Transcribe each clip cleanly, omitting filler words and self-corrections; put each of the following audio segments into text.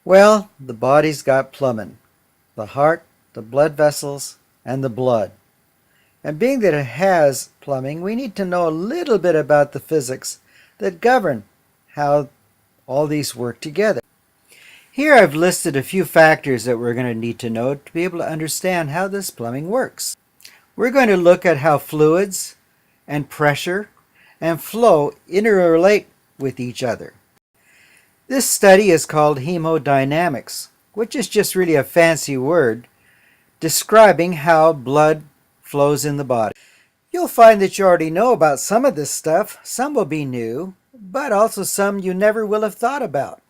Well, the body's got plumbing: the heart, the blood vessels, and the blood. And being that it has plumbing, we need to know a little bit about the physics that govern how all these work together. Here I've listed a few factors that we're going to need to know to be able to understand how this plumbing works. We're going to look at how fluids and pressure and flow interrelate with each other. This study is called hemodynamics, which is just really a fancy word describing how blood flows in the body. You'll find that you already know about some of this stuff. Some will be new, but also some you never will have thought about.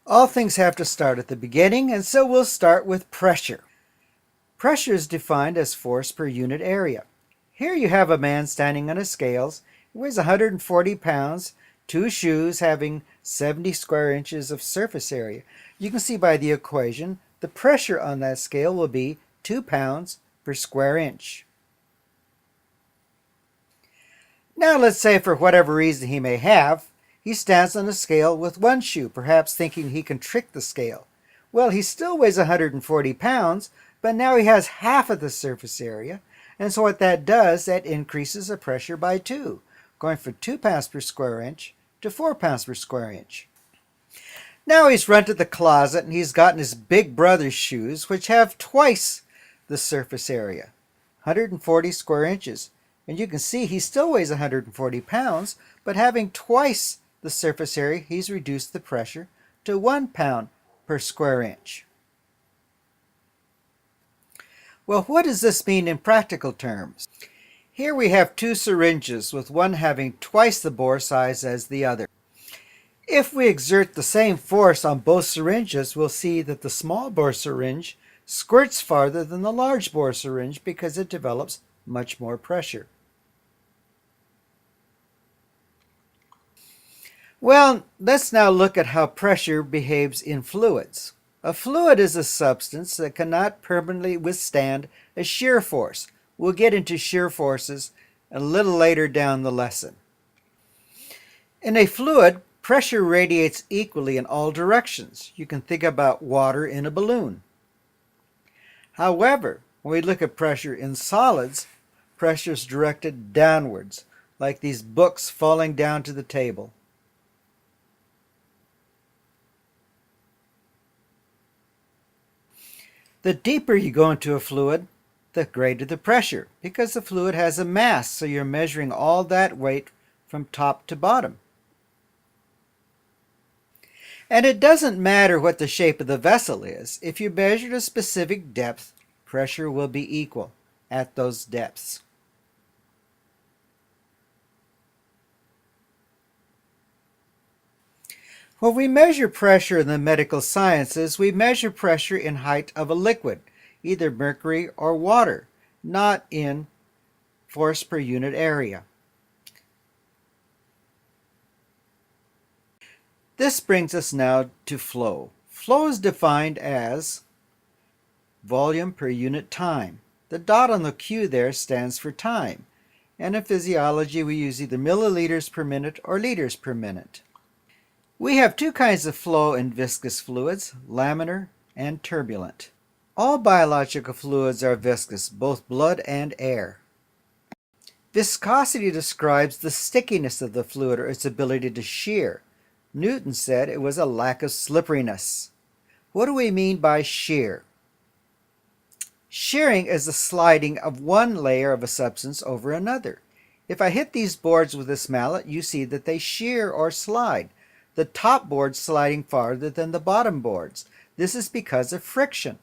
All things have to start at the beginning, and so we'll start with pressure. Pressure is defined as force per unit area. Here you have a man standing on a scales. He weighs 140 pounds, two shoes having 70 square inches of surface area. You can see by the equation the pressure on that scale will be 2 pounds per square inch. Now let's say for whatever reason he may have, he stands on a scale with one shoe, perhaps thinking he can trick the scale. Well, he still weighs 140 pounds, but now he has half of the surface area, and so what that does, that increases the pressure by 2, going from 2 pounds per square inch to 4 pounds per square inch. Now he's run to the closet and he's gotten his big brother's shoes, which have twice the surface area, 140 square inches. And you can see he still weighs 140 pounds, but having twice the surface area, he's reduced the pressure to 1 pound per square inch. Well, what does this mean in practical terms? Here we have two syringes, with one having twice the bore size as the other. If we exert the same force on both syringes, we'll see that the small bore syringe squirts farther than the large bore syringe because it develops much more pressure. Well, let's now look at how pressure behaves in fluids. A fluid is a substance that cannot permanently withstand a shear force. We'll get into shear forces a little later down the lesson. In a fluid, pressure radiates equally in all directions. You can think about water in a balloon. However, when we look at pressure in solids, pressure is directed downwards, like these books falling down to the table. The deeper you go into a fluid, the greater the pressure, because the fluid has a mass, so you're measuring all that weight from top to bottom. And it doesn't matter what the shape of the vessel is. If you measure a specific depth, pressure will be equal at those depths. When we measure pressure in the medical sciences, we measure pressure in height of a liquid, either mercury or water, not in force per unit area. This brings us now to flow. Flow is defined as volume per unit time. The dot on the Q there stands for time. And in physiology, we use either milliliters per minute or liters per minute. We have two kinds of flow in viscous fluids, laminar and turbulent. All biological fluids are viscous, both blood and air. Viscosity describes the stickiness of the fluid or its ability to shear. Newton said it was a lack of slipperiness. What do we mean by shear? Shearing is the sliding of one layer of a substance over another. If I hit these boards with this mallet, you see that they shear or slide, the top board sliding farther than the bottom boards. This is because of friction.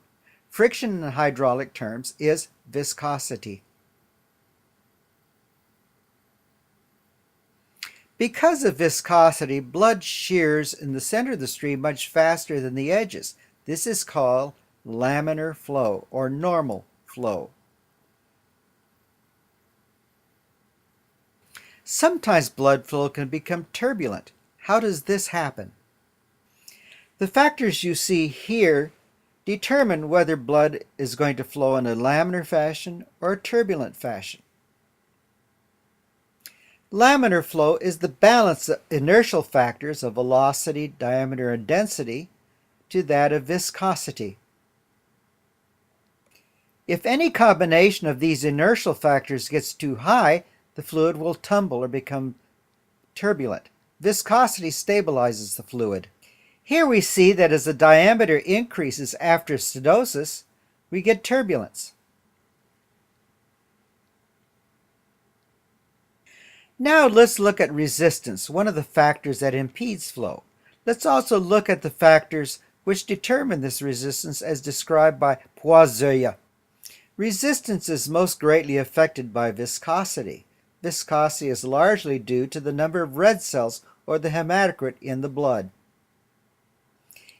Friction in hydraulic terms is viscosity. Because of viscosity, blood shears in the center of the stream much faster than the edges. This is called laminar flow or normal flow. Sometimes blood flow can become turbulent. How does this happen? The factors you see here determine whether blood is going to flow in a laminar fashion or a turbulent fashion. Laminar flow is the balance of inertial factors of velocity, diameter, and density to that of viscosity. If any combination of these inertial factors gets too high, the fluid will tumble or become turbulent. Viscosity stabilizes the fluid. Here we see that as the diameter increases after acidosis, we get turbulence. Now let's look at resistance, one of the factors that impedes flow. Let's also look at the factors which determine this resistance as described by Poiseuille. Resistance is most greatly affected by viscosity. Viscosity is largely due to the number of red cells or the hematocrit in the blood.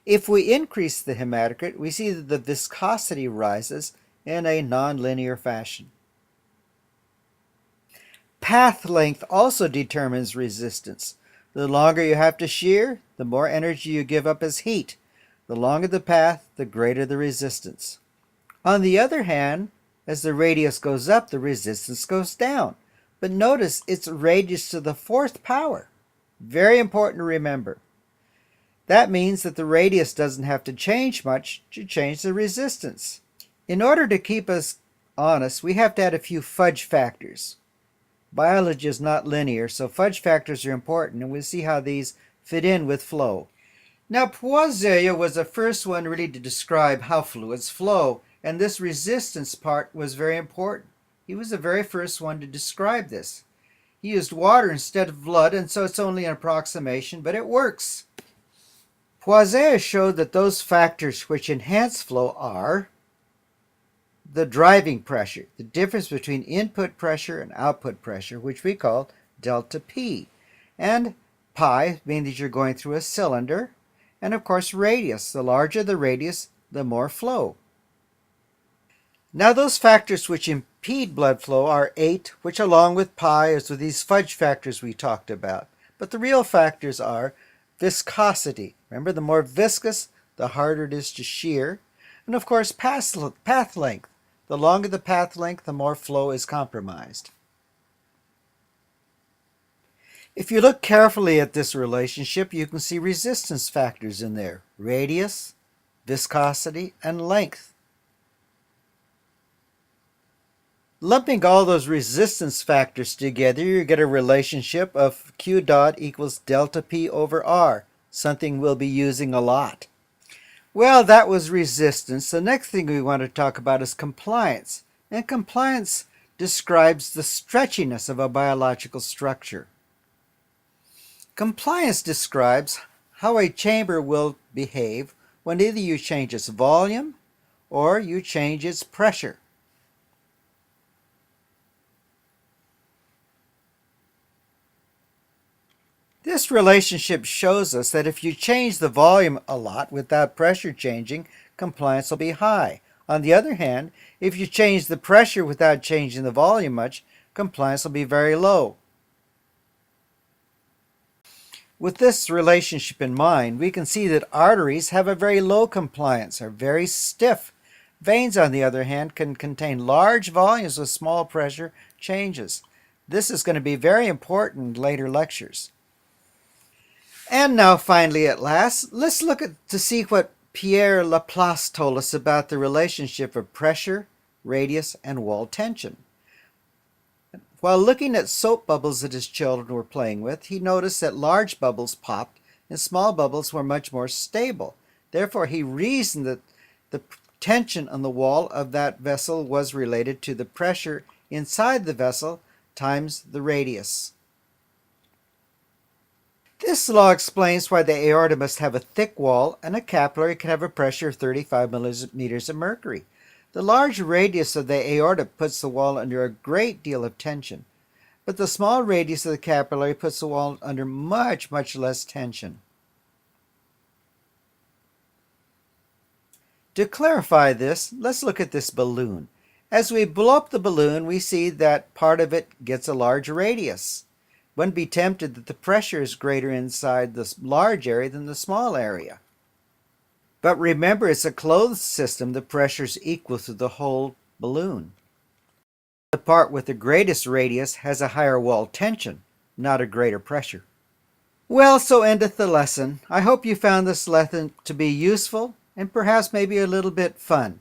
If we increase the hematocrit, we see that the viscosity rises in a nonlinear fashion. Path length also determines resistance. The longer you have to shear, the more energy you give up as heat. The longer the path, the greater the resistance. On the other hand, as the radius goes up, the resistance goes down. But notice it's radius to the fourth power. Very important to remember. That means that the radius doesn't have to change much to change the resistance. In order to keep us honest, we have to add a few fudge factors. Biology is not linear, so fudge factors are important, and we'll see how these fit in with flow. Now, Poiseuille was the first one really to describe how fluids flow, and this resistance part was very important. He was the very first one to describe this. He used water instead of blood, and so it's only an approximation, but it works. Poiseuille showed that those factors which enhance flow are the driving pressure, the difference between input pressure and output pressure, which we call delta P, and pi, meaning that you're going through a cylinder, and of course radius. The larger the radius, the more flow. Now those factors which impede blood flow are 8, which along with pi is with these fudge factors we talked about. But the real factors are viscosity. Remember, the more viscous, the harder it is to shear. And of course, path length. The longer the path length, the more flow is compromised. If you look carefully at this relationship, you can see resistance factors in there. Radius, viscosity, and length. Lumping all those resistance factors together, you get a relationship of Q dot equals delta P over R, something we'll be using a lot. Well, that was resistance. The next thing we want to talk about is compliance. And compliance describes the stretchiness of a biological structure. Compliance describes how a chamber will behave when either you change its volume or you change its pressure. This relationship shows us that if you change the volume a lot without pressure changing, compliance will be high. On the other hand, if you change the pressure without changing the volume much, compliance will be very low. With this relationship in mind, we can see that arteries have a very low compliance, are very stiff. Veins, on the other hand, can contain large volumes with small pressure changes. This is going to be very important in later lectures. And now finally at last, let's look to see what Pierre Laplace told us about the relationship of pressure, radius, and wall tension. While looking at soap bubbles that his children were playing with, he noticed that large bubbles popped and small bubbles were much more stable. Therefore, he reasoned that the tension on the wall of that vessel was related to the pressure inside the vessel times the radius. This law explains why the aorta must have a thick wall and a capillary can have a pressure of 35 millimeters of mercury. The large radius of the aorta puts the wall under a great deal of tension, but the small radius of the capillary puts the wall under much, much less tension. To clarify this, let's look at this balloon. As we blow up the balloon, we see that part of it gets a large radius. One be tempted that the pressure is greater inside the large area than the small area. But remember, it's a closed system. The pressure is equal to the whole balloon. The part with the greatest radius has a higher wall tension, not a greater pressure. Well, so endeth the lesson. I hope you found this lesson to be useful and perhaps maybe a little bit fun.